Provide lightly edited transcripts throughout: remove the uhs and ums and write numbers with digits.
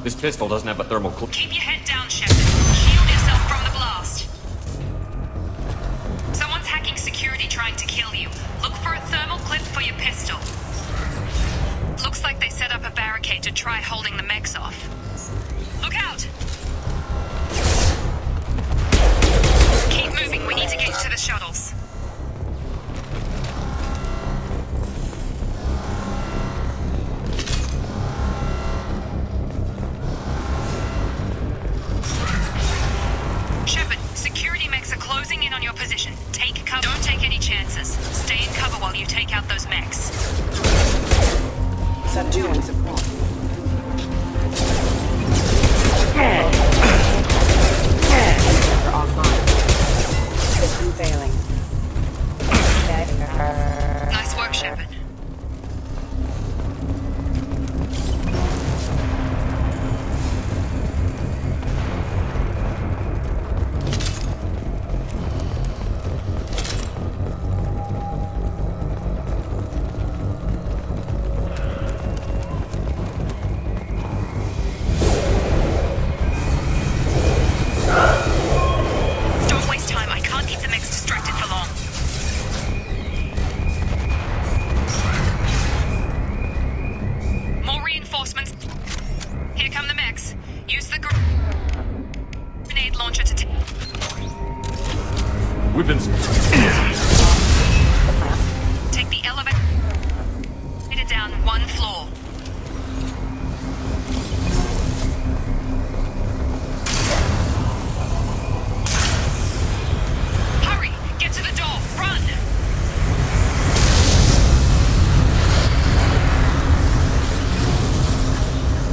This pistol doesn't have a thermal Keep your head down, Shepard. Shield yourself from the blast. Someone's hacking security trying to kill you. Look for a thermal clip for your pistol. Looks like they set up a barricade to try holding the mechs off. Look out! Keep moving, we need to get to the shuttles. Shepard, security mechs are closing in on your position. Take cover. Don't take any chances. Stay in cover while you take out those mechs. Subduing support. Online. System failing. Nice work, Shepard. Don't waste time. I can't keep the mechs distracted for long. More reinforcements. Here come the mechs. Use the grenade launcher to We've been... take the elevator down one floor. Hurry! Get to the door! Run!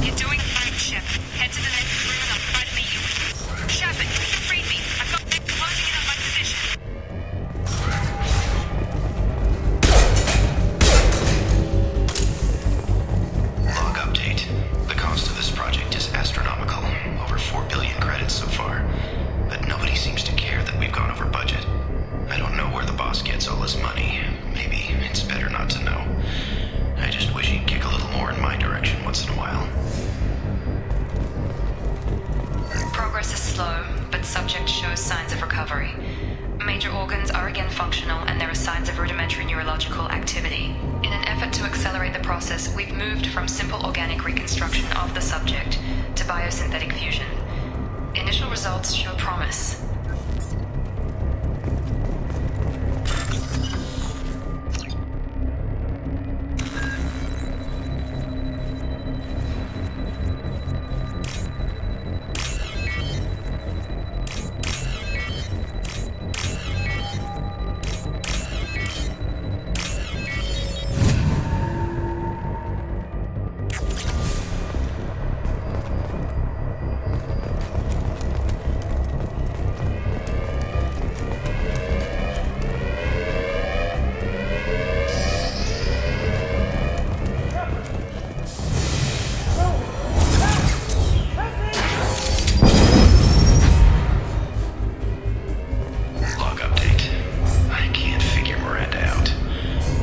You're doing fine, Shep. Head to the next room and I'll try to meet you. Shepard, read me. I've got them closing in on my position. Log update. The cost of this project is astronomical. Over 4 billion credits so far. But nobody seems to care that we've gone over budget. I don't know where the boss gets all his money. Maybe it's better not to know. I just wish he'd kick a little more in my direction once in a while. Progress is slow, but subject shows signs of recovery. Major organs are again functional, and there are signs of rudimentary neurological activity. In an effort to accelerate the process, we've moved from simple organic reconstruction of the subject to biosynthetic fusion. Initial results show promise. Log update. I can't figure Miranda out.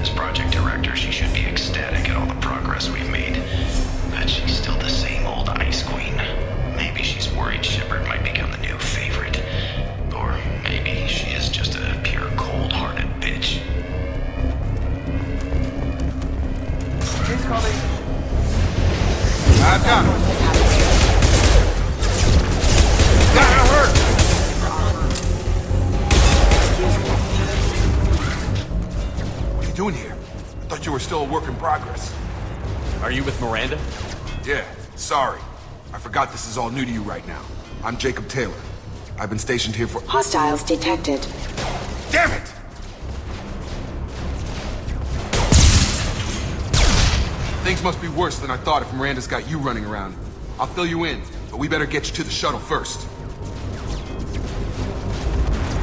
As project director, she should be ecstatic at all the progress we've made. But she's still the same old Ice Queen. Maybe she's worried Shepard might become the new favorite. Or maybe she is just a pure cold-hearted bitch. Who's calling? I've got him. Gotta hurt! What are you doing here? I thought you were still a work in progress. Are you with Miranda? Yeah, sorry. I forgot this is all new to you right now. I'm Jacob Taylor. I've been stationed here for— Hostiles detected. Damn it! Things must be worse than I thought if Miranda's got you running around. I'll fill you in, but we better get you to the shuttle first.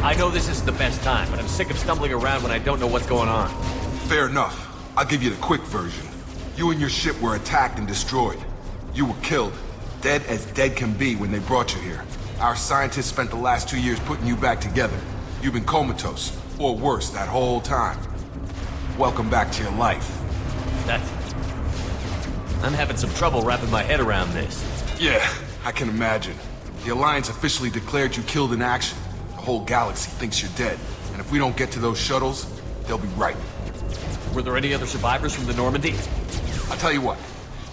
I know this isn't the best time, but I'm sick of stumbling around when I don't know what's going on. Fair enough. I'll give you the quick version. You and your ship were attacked and destroyed. You were killed. Dead as dead can be when they brought you here. Our scientists spent the last 2 years putting you back together. You've been comatose, or worse, that whole time. Welcome back to your life. That's... I'm having some trouble wrapping my head around this. Yeah, I can imagine. The Alliance officially declared you killed in action. The whole galaxy thinks you're dead. And if we don't get to those shuttles, they'll be right. Were there any other survivors from the Normandy? I'll tell you what.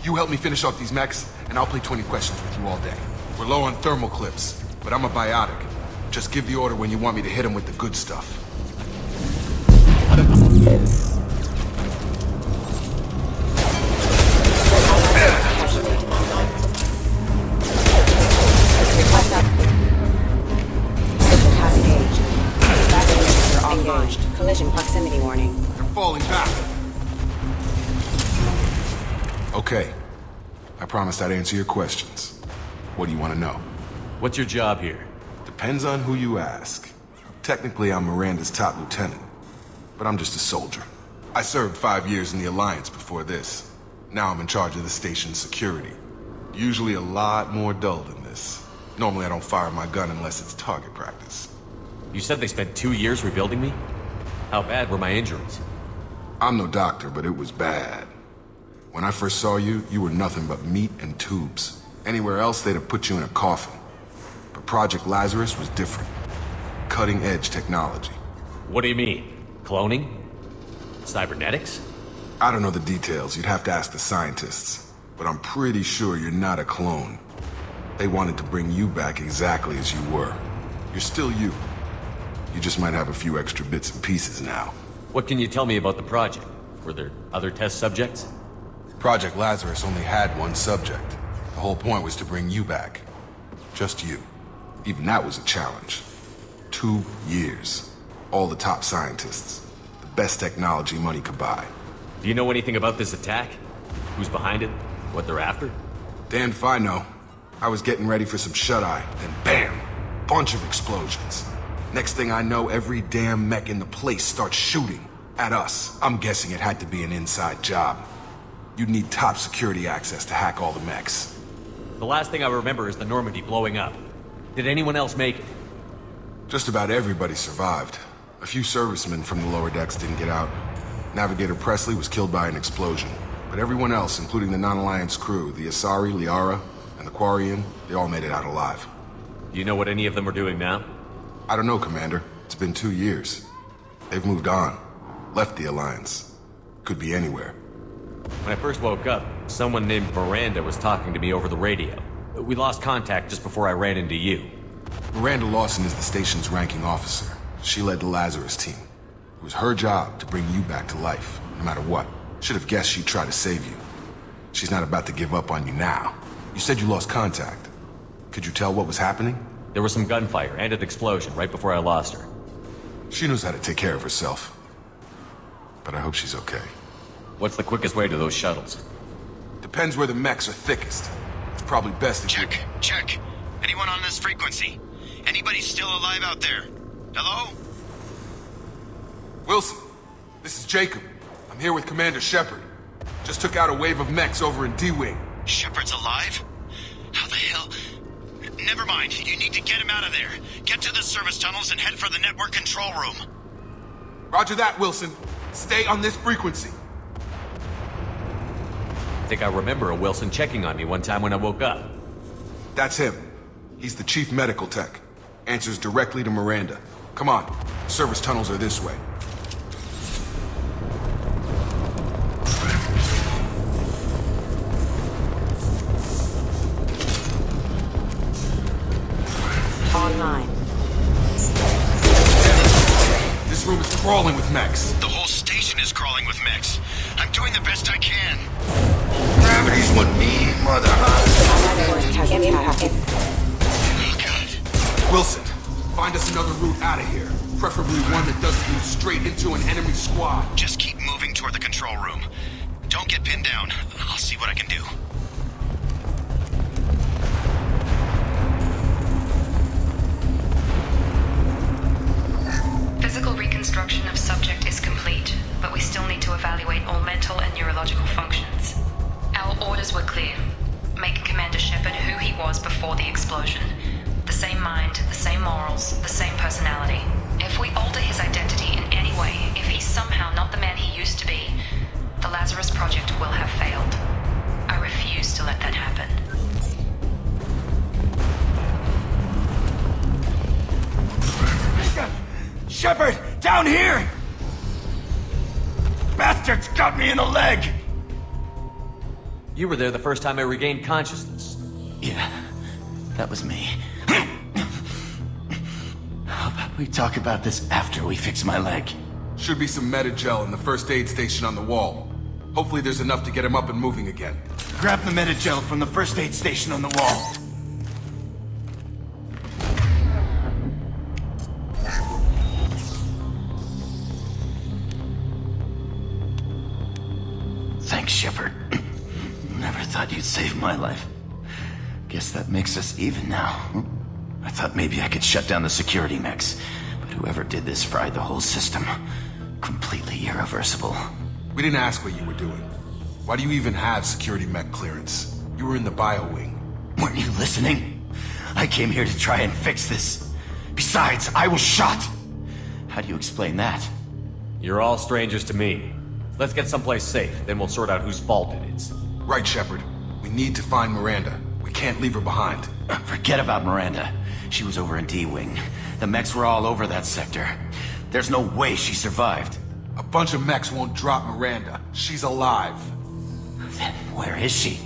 You help me finish off these mechs, and I'll play 20 questions with you all day. We're low on thermal clips, but I'm a biotic. Just give the order when you want me to hit them with the good stuff. Engaged. Collision proximity warning. They're falling back. Okay. I promised I'd answer your questions. What do you want to know? What's your job here? Depends on who you ask. Technically, I'm Miranda's top lieutenant, but I'm just a soldier. I served 5 years in the Alliance before this. Now I'm in charge of the station's security. Usually a lot more dull than this. Normally I don't fire my gun unless it's target practice. You said they spent 2 years rebuilding me? How bad were my injuries? I'm no doctor, but it was bad. When I first saw you, you were nothing but meat and tubes. Anywhere else, they'd have put you in a coffin. But Project Lazarus was different. Cutting-edge technology. What do you mean? Cloning? Cybernetics? I don't know the details. You'd have to ask the scientists. But I'm pretty sure you're not a clone. They wanted to bring you back exactly as you were. You're still you. You just might have a few extra bits and pieces now. What can you tell me about the project? Were there other test subjects? Project Lazarus only had one subject. The whole point was to bring you back. Just you. Even that was a challenge. 2 years. All the top scientists. The best technology money could buy. Do you know anything about this attack? Who's behind it? What they're after? Damned if I know. I was getting ready for some shut-eye, then bam! Bunch of explosions. Next thing I know, every damn mech in the place starts shooting. At us. I'm guessing it had to be an inside job. You'd need top security access to hack all the mechs. The last thing I remember is the Normandy blowing up. Did anyone else make it? Just about everybody survived. A few servicemen from the lower decks didn't get out. Navigator Presley was killed by an explosion. But everyone else, including the non-Alliance crew, the Asari, Liara, and the Quarian, they all made it out alive. Do you know what any of them are doing now? I don't know, Commander. It's been 2 years. They've moved on. Left the Alliance. Could be anywhere. When I first woke up, someone named Miranda was talking to me over the radio. We lost contact just before I ran into you. Miranda Lawson is the station's ranking officer. She led the Lazarus team. It was her job to bring you back to life, no matter what. Should have guessed she'd try to save you. She's not about to give up on you now. You said you lost contact. Could you tell what was happening? There was some gunfire and an explosion right before I lost her. She knows how to take care of herself. But I hope she's okay. What's the quickest way to those shuttles? Depends where the mechs are thickest. It's probably best if you... Check. Anyone on this frequency? Anybody still alive out there? Hello? Wilson, this is Jacob. I'm here with Commander Shepard. Just took out a wave of mechs over in D-Wing. Shepard's alive? How the hell? Never mind. You need to get him out of there. Get to the service tunnels and head for the network control room. Roger that, Wilson. Stay on this frequency. I think I remember a Wilson checking on me one time when I woke up. That's him. He's the chief medical tech. Answers directly to Miranda. Come on. Service tunnels are this way. Online. This room is crawling with mechs. The whole station is crawling with mechs. I'm doing the best I can. Gravity's with me, mother. Oh, God. Wilson, find us another route out of here. Preferably one that doesn't lead straight into an enemy squad. Just keep moving toward the control room. Don't get pinned down. I'll see what I can do. Physical reconstruction of subject is complete, but we still need to evaluate all mental and neurological functions. Our orders were clear. Make Commander Shepard who he was before the explosion. The same mind, the same morals, the same personality. If we alter his identity in any way, if he's somehow not the man he used to be, the Lazarus Project will have failed. I refuse to let that happen. down here! Bastards got me in the leg! You were there the first time I regained consciousness. Yeah, that was me. How about we talk about this after we fix my leg? Should be some Metagel in the first aid station on the wall. Hopefully there's enough to get him up and moving again. Grab the Metagel from the first aid station on the wall. Thanks, Shepard. Never thought you'd save my life. Guess that makes us even now. I thought maybe I could shut down the security mechs, but whoever did this fried the whole system. Completely irreversible. We didn't ask what you were doing. Why do you even have security mech clearance? You were in the bio wing. Weren't you listening? I came here to try and fix this. Besides, I was shot. How do you explain that? You're all strangers to me. Let's get someplace safe, then we'll sort out whose fault it is. Right, Shepard. We need to find Miranda. We can't leave her behind. Forget about Miranda. She was over in D-Wing. The mechs were all over that sector. There's no way she survived. A bunch of mechs won't drop Miranda. She's alive. Then where is she?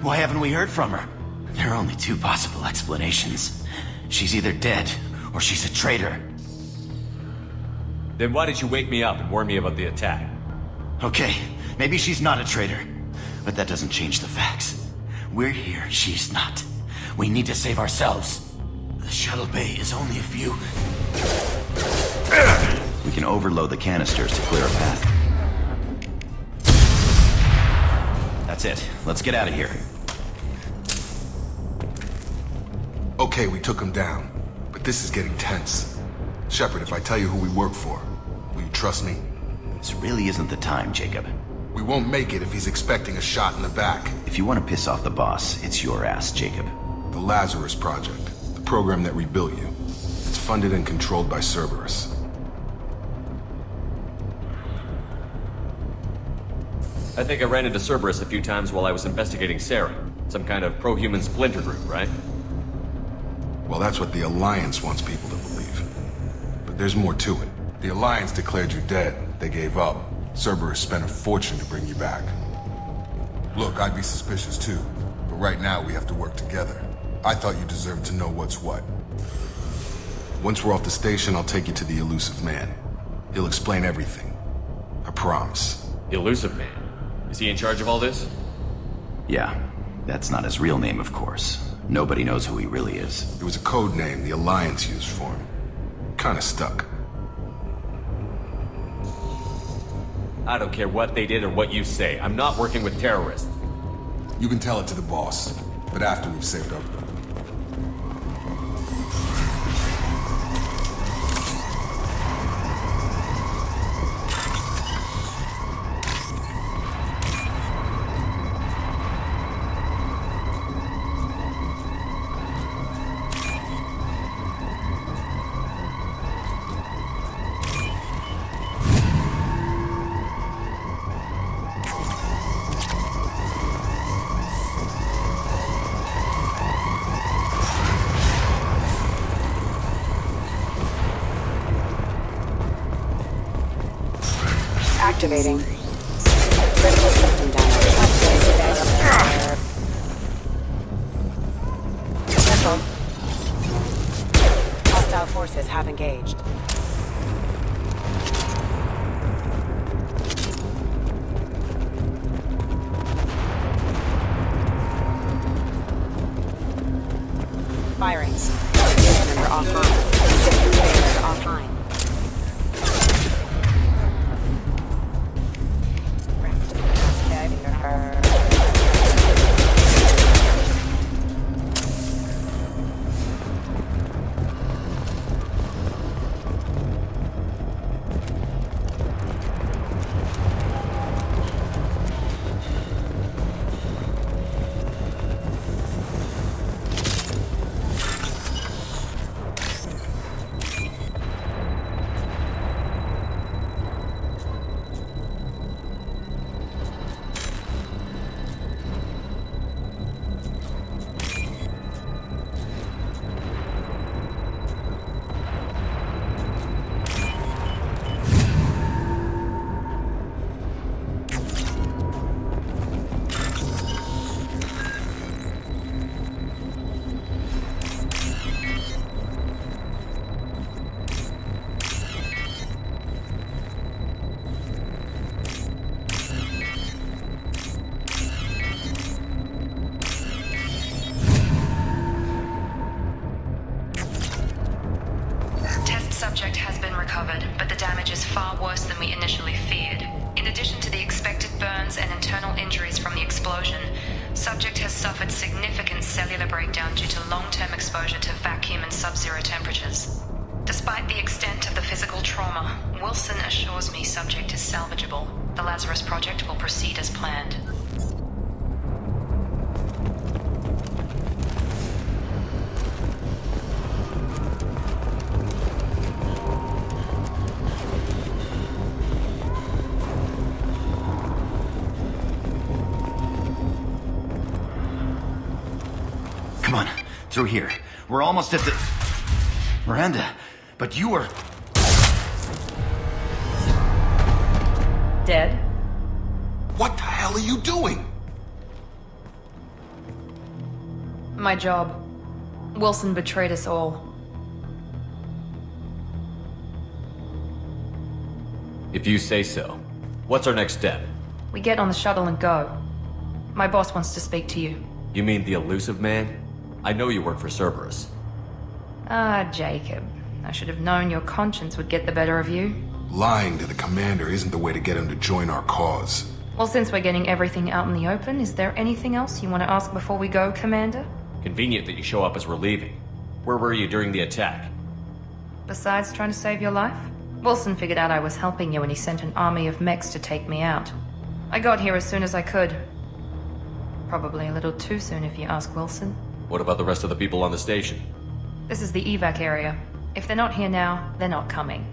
Why haven't we heard from her? There are only two possible explanations. She's either dead, or she's a traitor. Then why did you wake me up and warn me about the attack? Okay, maybe she's not a traitor. But that doesn't change the facts. We're here, she's not. We need to save ourselves. The shuttle bay is only a few... We can overload the canisters to clear a path. That's it. Let's get out of here. Okay, we took him down. But this is getting tense. Shepard, if I tell you who we work for, will you trust me? This really isn't the time, Jacob. We won't make it if he's expecting a shot in the back. If you want to piss off the boss, it's your ass, Jacob. The Lazarus Project, the program that rebuilt you. It's funded and controlled by Cerberus. I think I ran into Cerberus a few times while I was investigating Sarah. Some kind of pro-human splinter group, right? Well, that's what the Alliance wants people to believe. But there's more to it. The Alliance declared you dead. They gave up. Cerberus spent a fortune to bring you back. Look, I'd be suspicious too. But right now, we have to work together. I thought you deserved to know what's what. Once we're off the station, I'll take you to the Elusive Man. He'll explain everything. I promise. The Elusive Man? Is he in charge of all this? Yeah, that's not his real name, of course. Nobody knows who he really is. It was a code name the Alliance used for him. Kinda stuck. I don't care what they did or what you say. I'm not working with terrorists. You can tell it to the boss, but after we've saved up. Activating. Critical system damage. Careful. Hostile forces have engaged. Firing. Member offline. System failure offline. than we initially feared. In addition to the expected burns and internal injuries from the explosion, subject has suffered significant cellular breakdown due to long-term exposure to vacuum and sub-zero temperatures. Despite the extent of the physical trauma, Wilson assures me subject is salvageable. The Lazarus Project will proceed as planned. Come on, through here. We're almost at the... Miranda, but you were... Dead? What the hell are you doing? My job. Wilson betrayed us all. If you say so. What's our next step? We get on the shuttle and go. My boss wants to speak to you. You mean the elusive man? I know you work for Cerberus. Ah, Jacob. I should have known your conscience would get the better of you. Lying to the commander isn't the way to get him to join our cause. Well, since we're getting everything out in the open, is there anything else you want to ask before we go, Commander? Convenient that you show up as we're leaving. Where were you during the attack? Besides trying to save your life? Wilson figured out I was helping you and he sent an army of mechs to take me out. I got here as soon as I could. Probably a little too soon if you ask Wilson. What about the rest of the people on the station? This is the evac area. If they're not here now, they're not coming.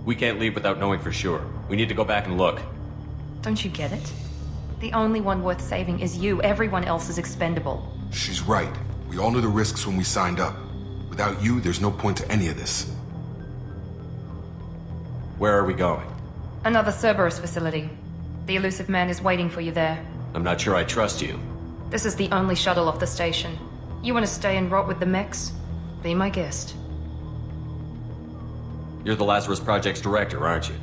We can't leave without knowing for sure. We need to go back and look. Don't you get it? The only one worth saving is you. Everyone else is expendable. She's right. We all knew the risks when we signed up. Without you, there's no point to any of this. Where are we going? Another Cerberus facility. The elusive man is waiting for you there. I'm not sure I trust you. This is the only shuttle off the station. You want to stay and rot with the mechs? Be my guest. You're the Lazarus Project's director, aren't you?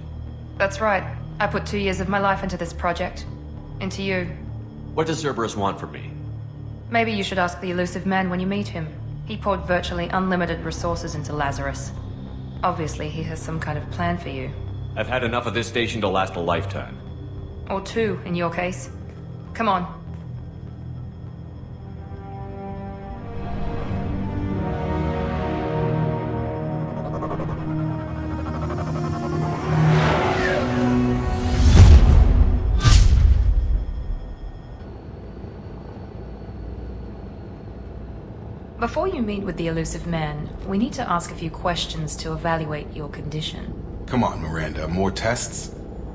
That's right. I put 2 years of my life into this project. Into you. What does Cerberus want from me? Maybe you should ask the elusive man when you meet him. He poured virtually unlimited resources into Lazarus. Obviously, he has some kind of plan for you. I've had enough of this station to last a lifetime. Or 2, in your case. Come on. Before you meet with the elusive man, we need to ask a few questions to evaluate your condition. Come on, Miranda, more tests?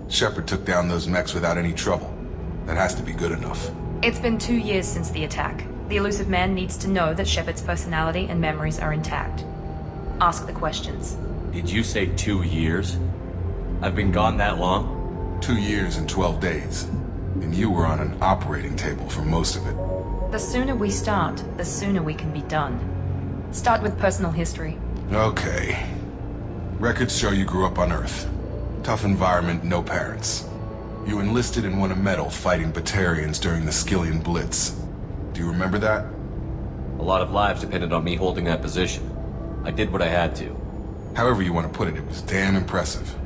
Shepard took down those mechs without any trouble. That has to be good enough. It's been 2 years since the attack. The elusive man needs to know that Shepard's personality and memories are intact. Ask the questions. Did you say 2 years? I've been gone that long? 2 years and 12 days. And you were on an operating table for most of it. The sooner we start, the sooner we can be done. Start with personal history. Okay. Records show you grew up on Earth. Tough environment, no parents. You enlisted and won a medal fighting Batarians during the Skillian Blitz. Do you remember that? A lot of lives depended on me holding that position. I did what I had to. However you want to put it, it was damn impressive.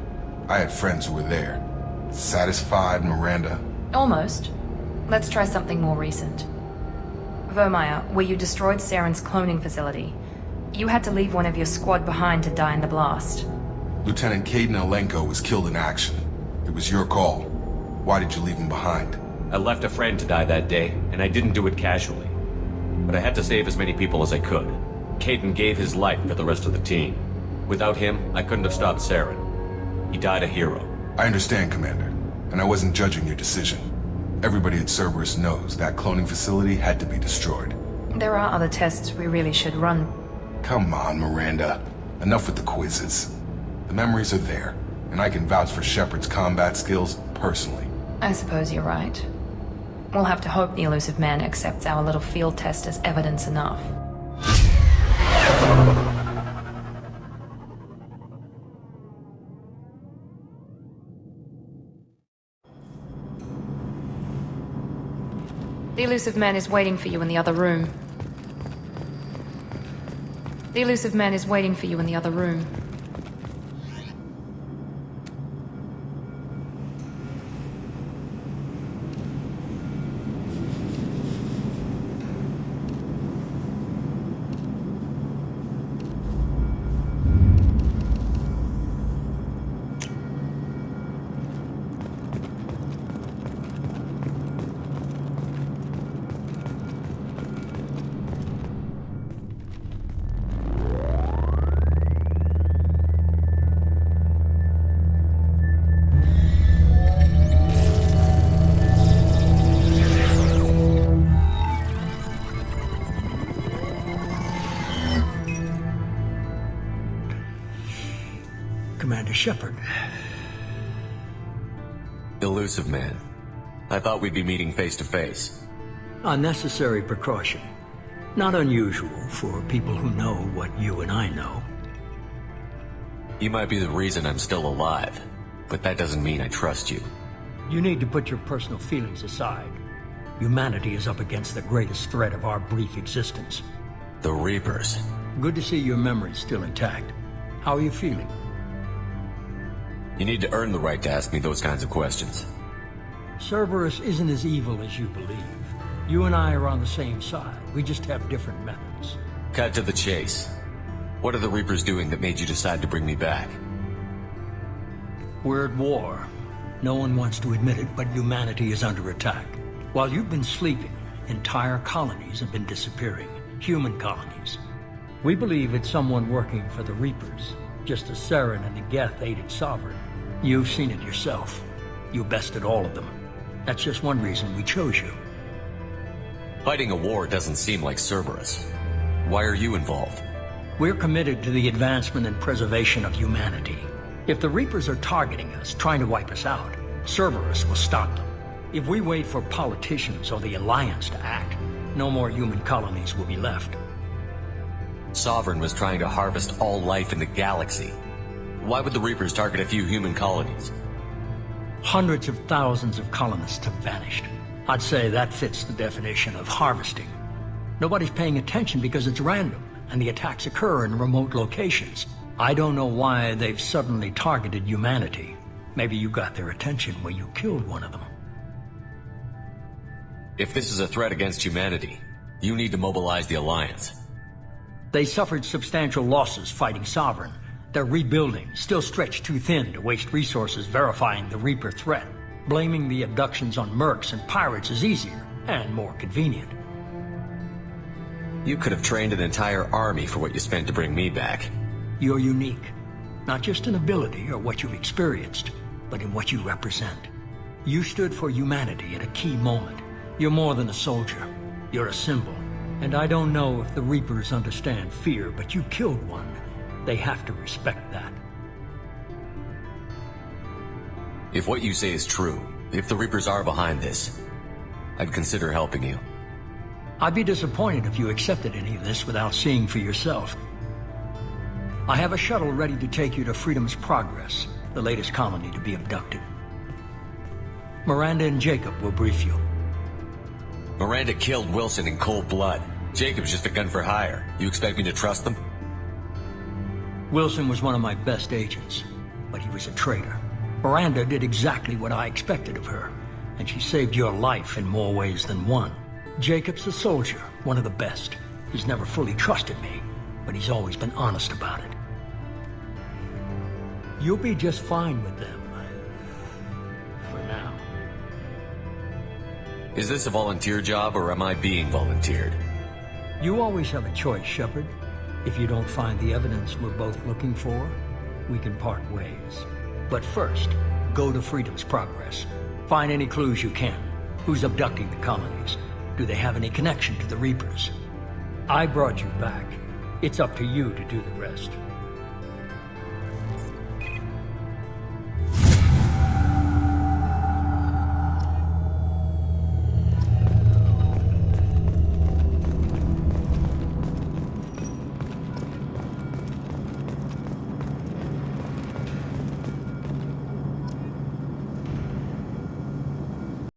I had friends who were there. Satisfied, Miranda? Almost. Let's try something more recent. Vermeer, where you destroyed Saren's cloning facility. You had to leave one of your squad behind to die in the blast. Lieutenant Caden Alenko was killed in action. It was your call. Why did you leave him behind? I left a friend to die that day, and I didn't do it casually. But I had to save as many people as I could. Caden gave his life for the rest of the team. Without him, I couldn't have stopped Saren. He died a hero. I understand, Commander, and I wasn't judging your decision. Everybody at Cerberus knows that cloning facility had to be destroyed. There are other tests we really should run. Come on, Miranda. Enough with the quizzes. The memories are there, and I can vouch for Shepard's combat skills personally. I suppose you're right. We'll have to hope the elusive man accepts our little field test as evidence enough. The elusive man is waiting for you in the other room. The elusive man is waiting for you in the other room. Shepard. Elusive man. I thought we'd be meeting face to face. A necessary precaution. Not unusual for people who know what you and I know. You might be the reason I'm still alive, but that doesn't mean I trust you. You need to put your personal feelings aside. Humanity is up against the greatest threat of our brief existence. The Reapers. Good to see your memory's still intact. How are you feeling? You need to earn the right to ask me those kinds of questions. Cerberus isn't as evil as you believe. You and I are on the same side. We just have different methods. Cut to the chase. What are the Reapers doing that made you decide to bring me back? We're at war. No one wants to admit it, but humanity is under attack. While you've been sleeping, entire colonies have been disappearing. Human colonies. We believe it's someone working for the Reapers, just as Saren and the Geth aided Sovereign. You've seen it yourself. You bested all of them. That's just one reason we chose you. Fighting a war doesn't seem like Cerberus. Why are you involved? We're committed to the advancement and preservation of humanity. If the Reapers are targeting us, trying to wipe us out, Cerberus will stop them. If we wait for politicians or the Alliance to act, no more human colonies will be left. Sovereign was trying to harvest all life in the galaxy. Why would the Reapers target a few human colonies? Hundreds of thousands of colonists have vanished. I'd say that fits the definition of harvesting. Nobody's paying attention because it's random, and the attacks occur in remote locations. I don't know why they've suddenly targeted humanity. Maybe you got their attention when you killed one of them. If this is a threat against humanity, you need to mobilize the Alliance. They suffered substantial losses fighting Sovereign. They're rebuilding, still stretched too thin to waste resources verifying the Reaper threat. Blaming the abductions on mercs and pirates is easier, and more convenient. You could have trained an entire army for what you spent to bring me back. You're unique. Not just in ability or what you've experienced, but in what you represent. You stood for humanity at a key moment. You're more than a soldier. You're a symbol. And I don't know if the Reapers understand fear, but you killed one. They have to respect that. If what you say is true, if the Reapers are behind this, I'd consider helping you. I'd be disappointed if you accepted any of this without seeing for yourself. I have a shuttle ready to take you to Freedom's Progress, the latest colony to be abducted. Miranda and Jacob will brief you. Miranda killed Wilson in cold blood. Jacob's just a gun for hire. You expect me to trust them? Wilson was one of my best agents, but he was a traitor. Miranda did exactly what I expected of her, and she saved your life in more ways than one. Jacob's a soldier, one of the best. He's never fully trusted me, but he's always been honest about it. You'll be just fine with them. For now. Is this a volunteer job, or am I being volunteered? You always have a choice, Shepard. If you don't find the evidence we're both looking for, we can part ways. But first, go to Freedom's Progress. Find any clues you can. Who's abducting the colonies? Do they have any connection to the Reapers? I brought you back. It's up to you to do the rest.